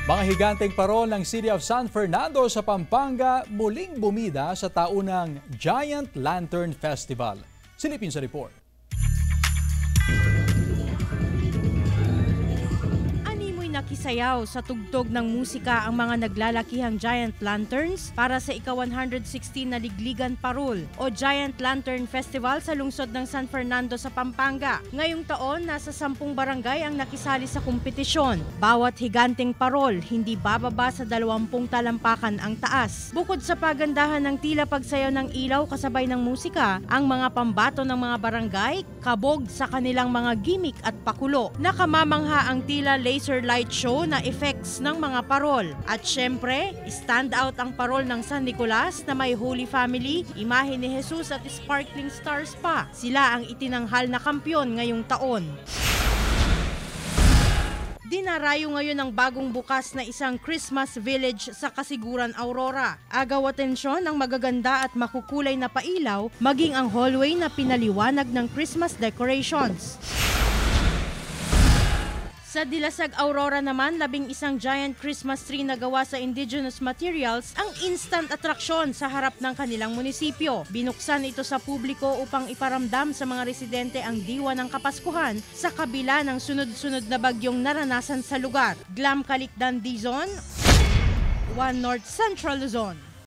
Mga higanteng parol ng City of San Fernando sa Pampanga muling bumida sa taunang Giant Lantern Festival. Silipin sa report. Nakisayaw sa tugtog ng musika ang mga naglalakihang giant lanterns para sa ika-116 na Ligligan Parol o Giant Lantern Festival sa lungsod ng San Fernando sa Pampanga. Ngayong taon, nasa 10 barangay ang nakisali sa kompetisyon. Bawat higanteng parol, hindi bababa sa 20 talampakan ang taas. Bukod sa pagandahan ng tila pagsayaw ng ilaw kasabay ng musika, ang mga pambato ng mga barangay kabog sa kanilang mga gimmick at pakulo. Nakamamangha ang tila laser light show na effects ng mga parol. At syempre, stand out ang parol ng San Nicolas na may Holy Family, imahe ni Jesus at sparkling stars pa. Sila ang itinanghal na kampyon ngayong taon. Dinarayo ngayon ang bagong bukas na isang Christmas village sa Kasiguran, Aurora. Agaw atensyon ang magaganda at makukulay na pailaw, maging ang hallway na pinaliwanag ng Christmas decorations. Sa Dilasag, Aurora naman, 11 giant Christmas tree na gawa sa indigenous materials ang instant atraksyon sa harap ng kanilang munisipyo. Binuksan ito sa publiko upang iparamdam sa mga residente ang diwa ng Kapaskuhan sa kabila ng sunod-sunod na bagyong naranasan sa lugar. Glam Calicdan, Dizon, One North Central Luzon.